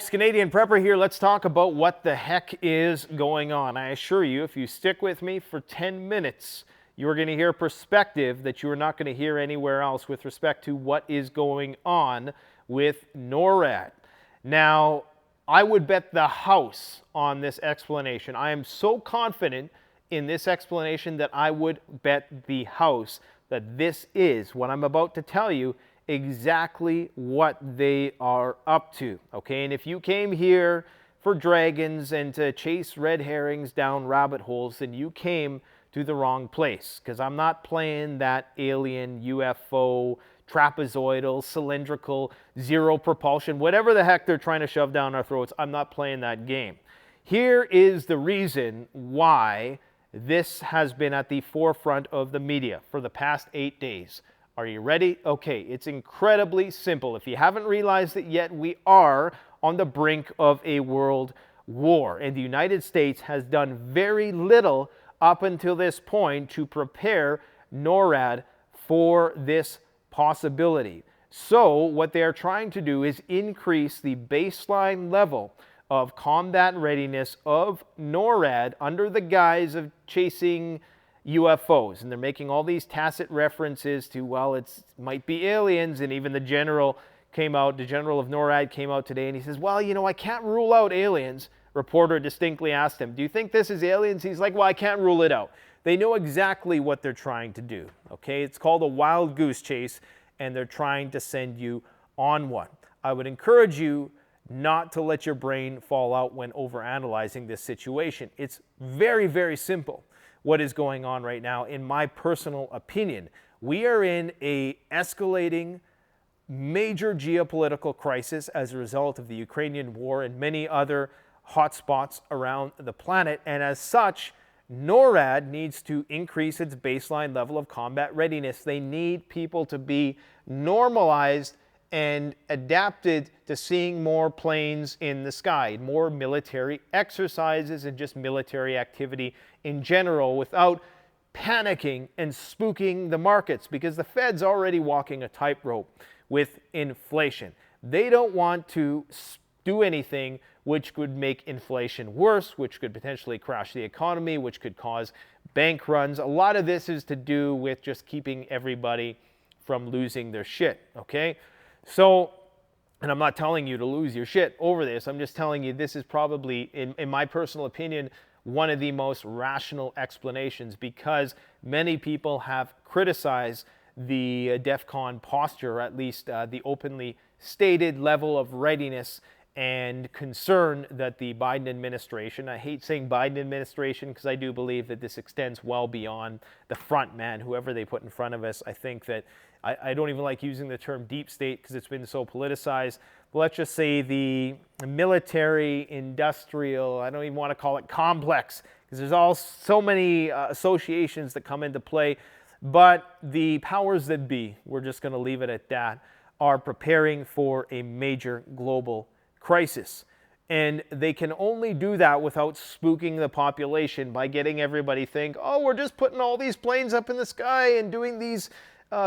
folks, Canadian Prepper here. Let's talk about what the heck is going on. I assure you, if you stick with me for 10 minutes, you're going to hear a perspective that you are not going to hear anywhere else with respect to what is going on with NORAD. Now, I would bet the house on this explanation. I am so confident in this explanation that I would bet the house that this is, what I'm about to tell you, exactly what they are up to, okay? And if you came here for dragons and to chase red herrings down rabbit holes, then you came to the wrong place, because I'm not playing that alien, UFO, trapezoidal, cylindrical, zero propulsion, whatever the heck they're trying to shove down our throats. I'm not playing that game. Here is the reason why this has been at the forefront of the media for the past 8 days. Are you ready? Okay, it's incredibly simple. If you haven't realized it yet, we are on the brink of a world war, and the United States has done very little up until this point to prepare NORAD for this possibility. So what they are trying to do is increase the baseline level of combat readiness of NORAD under the guise of chasing UFOs. And they're making all these tacit references to, well, it might be aliens. And even the general of NORAD came out today and he says, well, you know, I can't rule out aliens. Reporter distinctly asked him, do you think this is aliens? He's like, well, I can't rule it out. They know exactly what they're trying to do, okay? It's called a wild goose chase, and they're trying to send you on one. I would encourage you not to let your brain fall out when overanalyzing this situation. It's very, very simple what is going on right now, in my personal opinion. We are in a escalating major geopolitical crisis as a result of the Ukrainian war and many other hotspots around the planet, and as such, NORAD needs to increase its baseline level of combat readiness. They need people to be normalized and adapted to seeing more planes in the sky, more military exercises and just military activity in general without panicking and spooking the markets, because the Fed's already walking a tightrope with inflation. They don't want to do anything which could make inflation worse, which could potentially crash the economy, which could cause bank runs. A lot of this is to do with just keeping everybody from losing their shit, okay? So, and I'm not telling you to lose your shit over this. I'm just telling you this is probably, in my personal opinion, one of the most rational explanations, because many people have criticized the DEFCON posture, or at least the openly stated level of readiness and concern that the Biden administration, I hate saying Biden administration because I do believe that this extends well beyond the front man, whoever they put in front of us. I think that, I don't even like using the term deep state because it's been so politicized. But let's just say the military, industrial, I don't even want to call it complex, because there's so many associations that come into play. But the powers that be, we're just going to leave it at that, are preparing for a major global crisis. And they can only do that without spooking the population by getting everybody think, oh, we're just putting all these planes up in the sky and doing these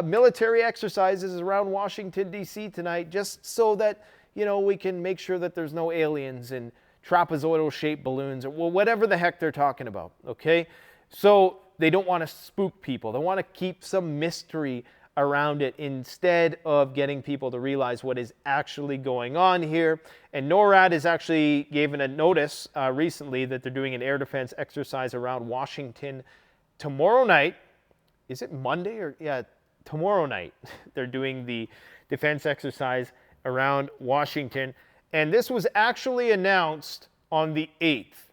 military exercises around Washington, D.C. tonight, just so that, you know, we can make sure that there's no aliens and trapezoidal-shaped balloons, or well, whatever the heck they're talking about, okay? So they don't want to spook people. They want to keep some mystery around it instead of getting people to realize what is actually going on here. And NORAD has actually given a notice recently that they're doing an air defense exercise around Washington tomorrow night. Is it Monday or, yeah, tomorrow night. They're doing the defense exercise around Washington. And this was actually announced on the 8th.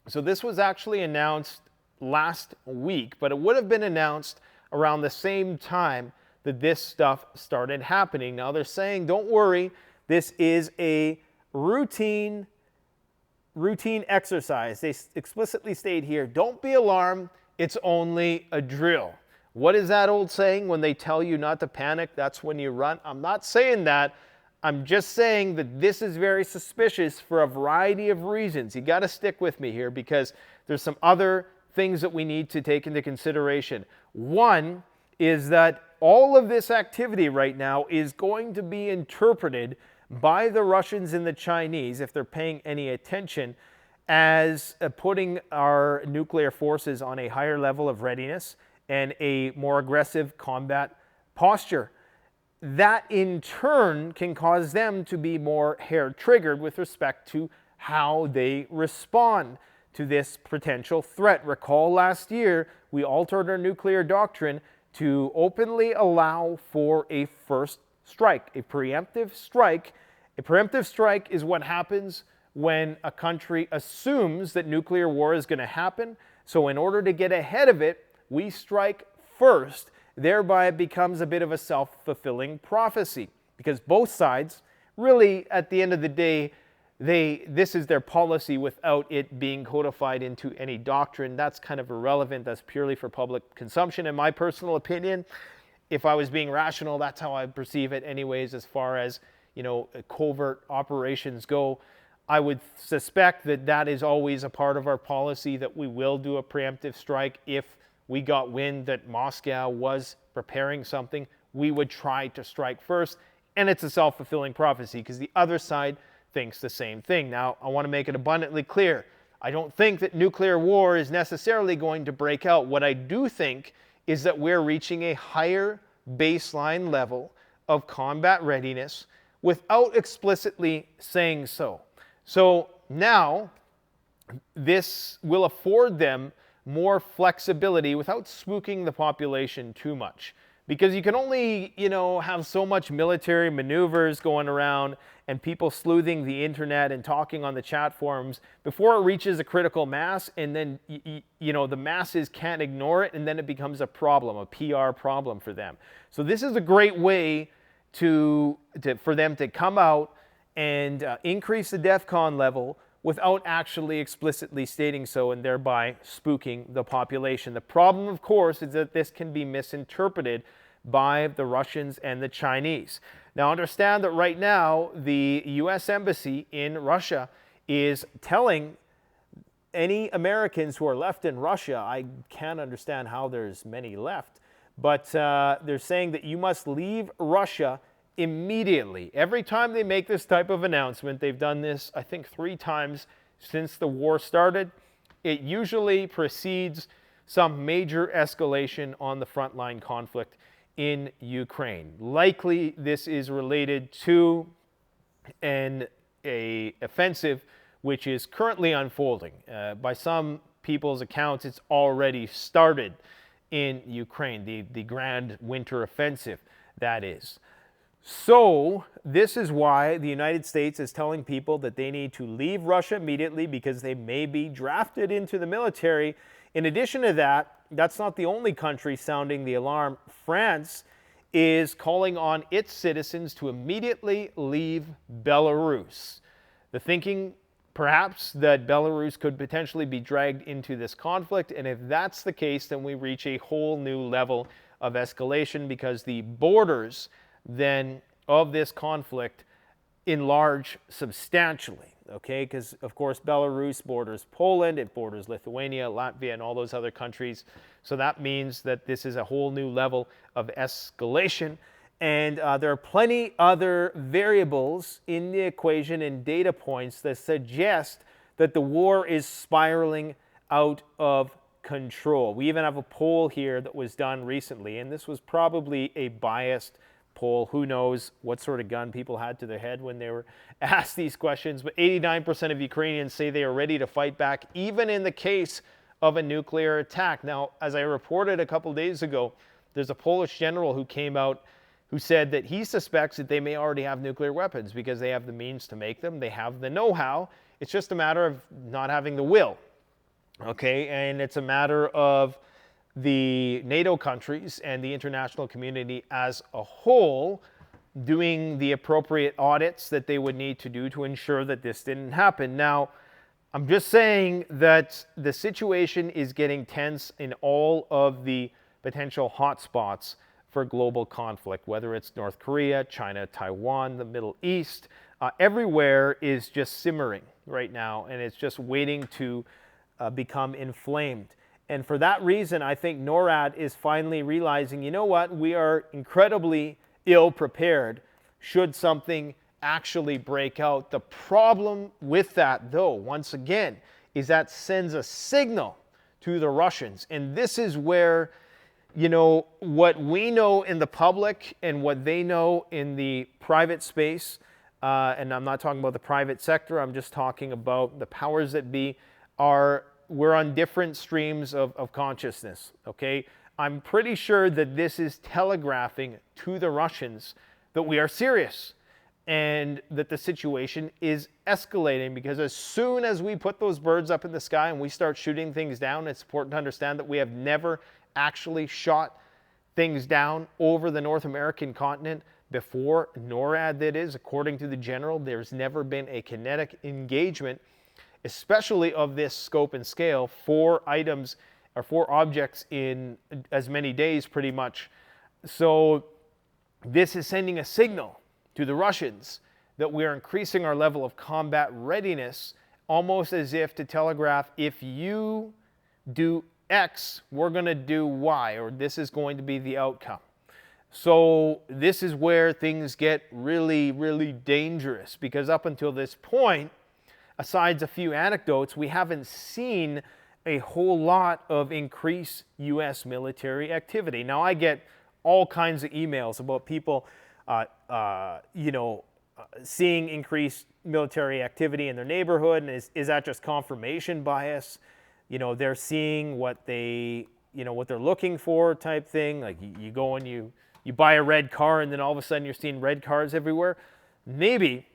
So this was actually announced last week, but it would have been announced around the same time that this stuff started happening. Now they're saying, don't worry, this is a routine exercise. They explicitly state here, don't be alarmed, it's only a drill. What is that old saying? When they tell you not to panic, that's when you run. I'm not saying that. I'm just saying that this is very suspicious for a variety of reasons. You got to stick with me here, because there's some other things that we need to take into consideration. One is that all of this activity right now is going to be interpreted by the Russians and the Chinese, if they're paying any attention, as putting our nuclear forces on a higher level of readiness and a more aggressive combat posture. That in turn can cause them to be more hair-triggered with respect to how they respond to this potential threat. Recall last year, we altered our nuclear doctrine to openly allow for a first strike, a preemptive strike. A preemptive strike is what happens when a country assumes that nuclear war is going to happen. So in order to get ahead of it, we strike first. Thereby it becomes a bit of a self-fulfilling prophecy, because both sides really, at the end of the day, this is their policy without it being codified into any doctrine. That's kind of irrelevant. That's purely for public consumption. In my personal opinion, if I was being rational, that's how I perceive it anyways, as far as, you know, covert operations go. I would suspect that that is always a part of our policy, that we will do a preemptive strike. If we got wind that Moscow was preparing something, we would try to strike first. And it's a self-fulfilling prophecy because the other side thinks the same thing. Now, I want to make it abundantly clear. I don't think that nuclear war is necessarily going to break out. What I do think is that we're reaching a higher baseline level of combat readiness without explicitly saying so. So now, this will afford them more flexibility without spooking the population too much. Because you can only, have so much military maneuvers going around and people sleuthing the internet and talking on the chat forums before it reaches a critical mass, and then, the masses can't ignore it, and then it becomes a problem, a PR problem for them. So this is a great way for them to come out and increase the DEFCON level without actually explicitly stating so, and thereby spooking the population. The problem, of course, is that this can be misinterpreted by the Russians and the Chinese. Now, understand that right now, the U.S. Embassy in Russia is telling any Americans who are left in Russia, I can't understand how there's many left, but they're saying that you must leave Russia immediately. Every time they make this type of announcement, they've done this, I think, 3 times since the war started. It usually precedes some major escalation on the frontline conflict in Ukraine. Likely, this is related to an offensive which is currently unfolding. By some people's accounts, it's already started in Ukraine, the Grand Winter Offensive, that is. So this is why the United States is telling people that they need to leave Russia immediately, because they may be drafted into the military. In addition to that, that's not the only country sounding the alarm. France is calling on its citizens to immediately leave Belarus. The thinking, perhaps, that Belarus could potentially be dragged into this conflict, and if that's the case, then we reach a whole new level of escalation, because the borders then of this conflict enlarge substantially, okay? Because, of course, Belarus borders Poland, it borders Lithuania, Latvia, and all those other countries. So that means that this is a whole new level of escalation. And there are plenty other variables in the equation and data points that suggest that the war is spiraling out of control. We even have a poll here that was done recently, and this was probably a biased poll. Who knows what sort of gun people had to their head when they were asked these questions, but 89% of Ukrainians say they are ready to fight back, even in the case of a nuclear attack. Now, as I reported a couple days ago, there's a Polish general who came out who said that he suspects that they may already have nuclear weapons because they have the means to make them, they have the know-how. It's just a matter of not having the will, okay? And it's a matter of the NATO countries and the international community as a whole doing the appropriate audits that they would need to do to ensure that this didn't happen. Now, I'm just saying that the situation is getting tense in all of the potential hotspots for global conflict, whether it's North Korea, China, Taiwan, the Middle East. Everywhere is just simmering right now, and it's just waiting to become inflamed. And for that reason, I think NORAD is finally realizing, you know what, we are incredibly ill prepared should something actually break out. The problem with that, though, once again, is that sends a signal to the Russians. And this is where, you know, what we know in the public and what they know in the private space, and I'm not talking about the private sector, I'm just talking about the powers that be, we're on different streams of consciousness, okay? I'm pretty sure that this is telegraphing to the Russians that we are serious and that the situation is escalating, because as soon as we put those birds up in the sky and we start shooting things down, it's important to understand that we have never actually shot things down over the North American continent before. NORAD, that is, according to the general, there's never been a kinetic engagement, especially of this scope and scale, 4 items or 4 objects in as many days pretty much. So this is sending a signal to the Russians that we are increasing our level of combat readiness, almost as if to telegraph, if you do X, we're going to do Y, or this is going to be the outcome. So this is where things get really, really dangerous, because up until this point, aside a few anecdotes, we haven't seen a whole lot of increased U.S. military activity. Now, I get all kinds of emails about people, seeing increased military activity in their neighborhood, and is that just confirmation bias? You know, they're seeing what they're looking for, type thing. Like you go and you buy a red car, and then all of a sudden you're seeing red cars everywhere. Maybe,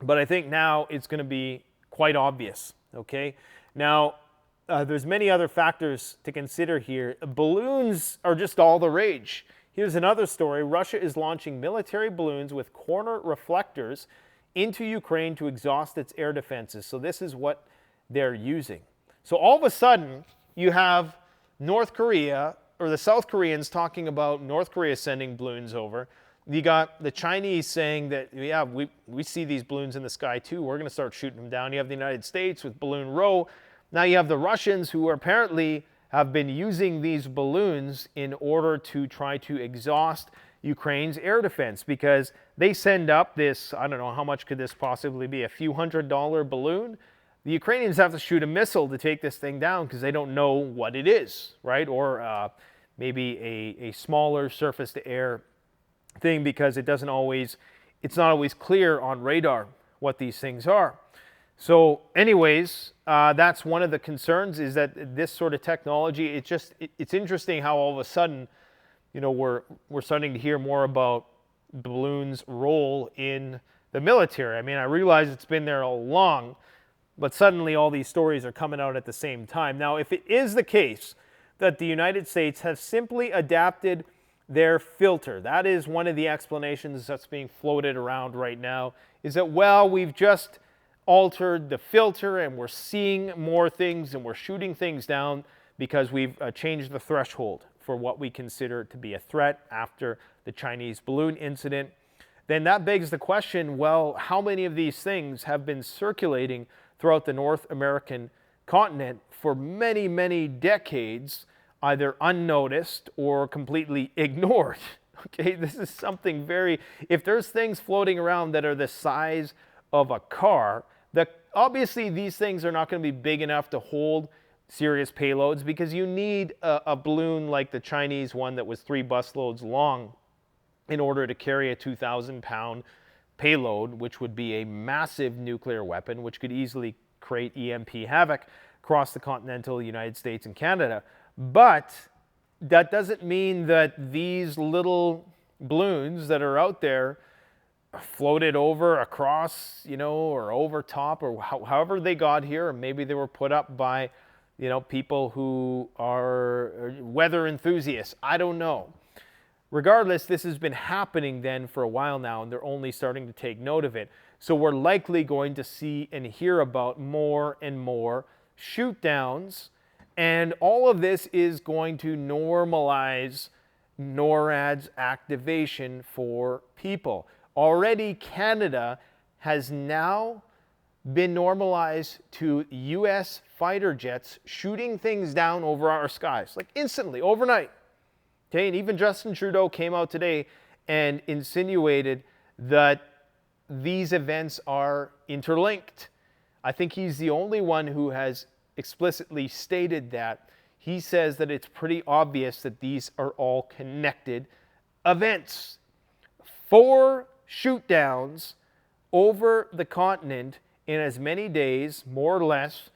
but I think now it's going to be quite obvious. Okay, now. There's many other factors to consider here. Balloons are just all the rage. Here's another story. Russia is launching military balloons with corner reflectors into Ukraine to exhaust its air defenses. So this is what they're using. So all of a sudden, you have North Korea, or the South Koreans talking about North Korea sending balloons over. You got the Chinese saying that, yeah, we see these balloons in the sky too. We're going to start shooting them down. You have the United States with Balloon Row. Now you have the Russians, who apparently have been using these balloons in order to try to exhaust Ukraine's air defense, because they send up this, I don't know, how much could this possibly be, a few $100 balloon? The Ukrainians have to shoot a missile to take this thing down because they don't know what it is, right? Or maybe a smaller surface-to-air thing, because it's not always clear on radar what these things are. So anyways, that's one of the concerns, is that this sort of technology, it's interesting how all of a sudden, you know, we're starting to hear more about balloons' role in the military. I mean, I realize it's been there all along, but suddenly all these stories are coming out at the same time. Now, if it is the case that the United States has simply adapted their filter, that is one of the explanations that's being floated around right now, is that, well, we've just altered the filter and we're seeing more things and we're shooting things down because we've changed the threshold for what we consider to be a threat after the Chinese balloon incident. Then that begs the question, well, how many of these things have been circulating throughout the North American continent for many, many decades, either unnoticed or completely ignored? Okay, this is something if there's things floating around that are the size of a car, obviously these things are not going to be big enough to hold serious payloads, because you need a balloon like the Chinese one that was 3 busloads long in order to carry a 2,000-pound payload, which would be a massive nuclear weapon, which could easily create EMP havoc across the continental United States and Canada. But that doesn't mean that these little balloons that are out there floated over, across, or over top, or however they got here, or maybe they were put up by, people who are weather enthusiasts. I don't know. Regardless, this has been happening then for a while now, and they're only starting to take note of it. So we're likely going to see and hear about more and more shoot downs, and all of this is going to normalize NORAD's activation for people. Already, Canada has now been normalized to U.S. fighter jets shooting things down over our skies, like instantly, overnight. Okay, and even Justin Trudeau came out today and insinuated that these events are interlinked. I think he's the only one who has explicitly stated that. He says that it's pretty obvious that these are all connected events. 4 shoot-downs over the continent in as many days, more or less,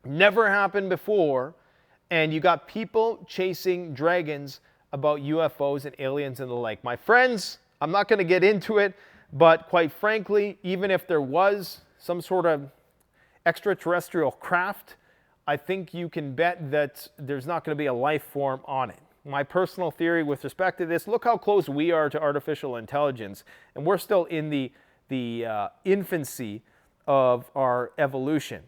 never happened before, and you got people chasing dragons about UFOs and aliens and the like. My friends, I'm not going to get into it, but quite frankly, even if there was some sort of extraterrestrial craft, I think you can bet that there's not going to be a life form on it. My personal theory with respect to this, look how close we are to artificial intelligence, and we're still in the infancy of our evolution.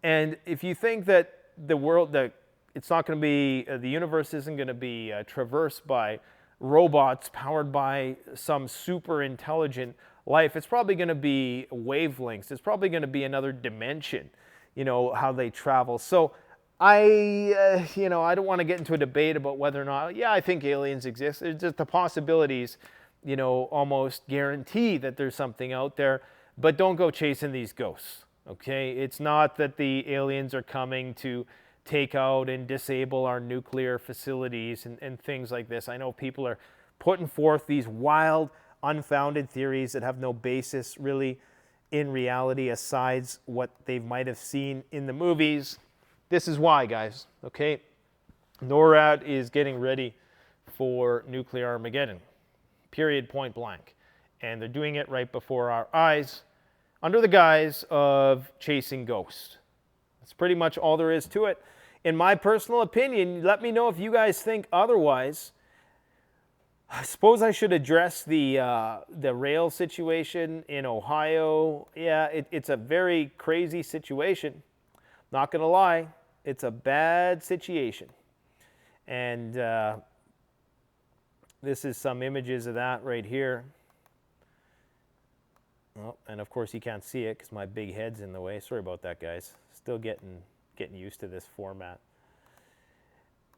And if you think that the world, that it's not going to be, the universe isn't going to be traversed by robots powered by some super intelligent life, it's probably going to be wavelengths. It's probably going to be another dimension, you know, how they travel. So I don't want to get into a debate about whether or not, yeah, I think aliens exist. It's just the possibilities, you know, almost guarantee that there's something out there, but don't go chasing these ghosts, okay? It's not that the aliens are coming to take out and disable our nuclear facilities and things like this. I know people are putting forth these wild, unfounded theories that have no basis really in reality aside what they might have seen in the movies. This is why, guys, okay? NORAD is getting ready for nuclear Armageddon, period, point blank. And they're doing it right before our eyes under the guise of chasing ghosts. That's pretty much all there is to it. In my personal opinion, let me know if you guys think otherwise. I suppose I should address the rail situation in Ohio. Yeah, it's a very crazy situation. Not going to lie, it's a bad situation. And this is some images of that right here. Oh, and of course you can't see it because my big head's in the way. Sorry about that, guys. Still getting used to this format.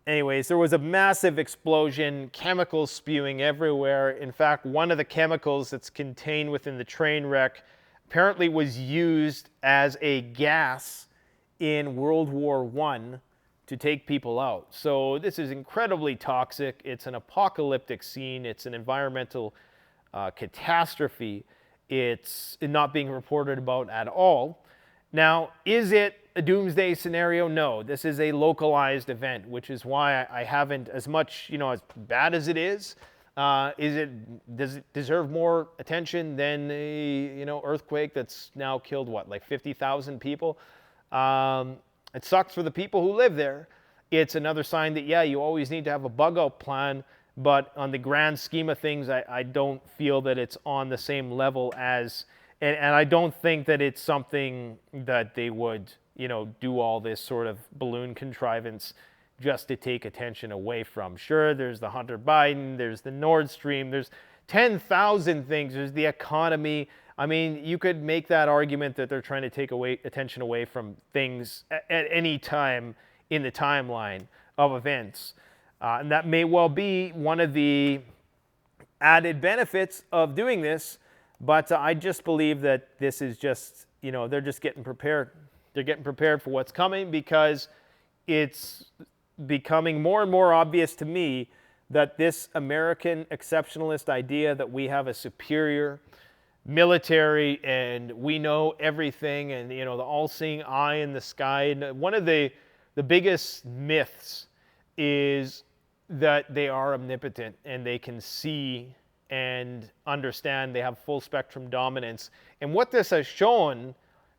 Anyways, there was a massive explosion, chemicals spewing everywhere. In fact, one of the chemicals that's contained within the train wreck apparently was used as a gas in World War I to take people out. So this is incredibly toxic. It's an apocalyptic scene. It's an environmental catastrophe. It's not being reported about at all. Now, is it a doomsday scenario? No, this is a localized event, which is why I haven't, as much, you know, as bad as it is does it deserve more attention than a, you know, earthquake that's now killed, what, like 50,000 people? It sucks for the people who live there. It's another sign that, yeah, you always need to have a bug out plan, but on the grand scheme of things, I don't feel that it's on the same level as, and I don't think that it's something that they would, you know, do all this sort of balloon contrivance just to take attention away from. Sure, there's the Hunter Biden, there's the Nord Stream, there's 10,000 things, there's the economy. I mean, you could make that argument that they're trying to take attention away from things at any time in the timeline of events. And that may well be one of the added benefits of doing this, but I just believe that this is just, you know, they're just getting prepared. They're getting prepared for what's coming because it's becoming more and more obvious to me that this American exceptionalist idea that we have a superior military and we know everything and, you know, the all-seeing eye in the sky. And one of the biggest myths is that they are omnipotent and they can see and understand. They have full spectrum dominance. And what this has shown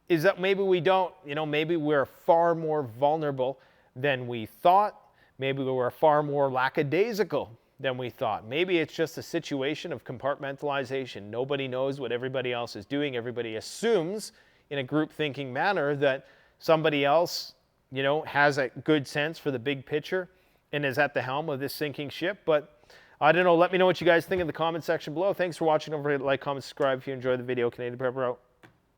is that maybe we don't, you know, maybe we're far more vulnerable than we thought. Maybe we're far more lackadaisical than we thought. Maybe it's just a situation of compartmentalization. Nobody knows what everybody else is doing. Everybody assumes in a group thinking manner that somebody else, you know, has a good sense for the big picture and is at the helm of this sinking ship. But I don't know. Let me know what you guys think in the comment section below. Thanks for watching. Don't forget to like, comment, subscribe if you enjoyed the video. Canadian Prepper out.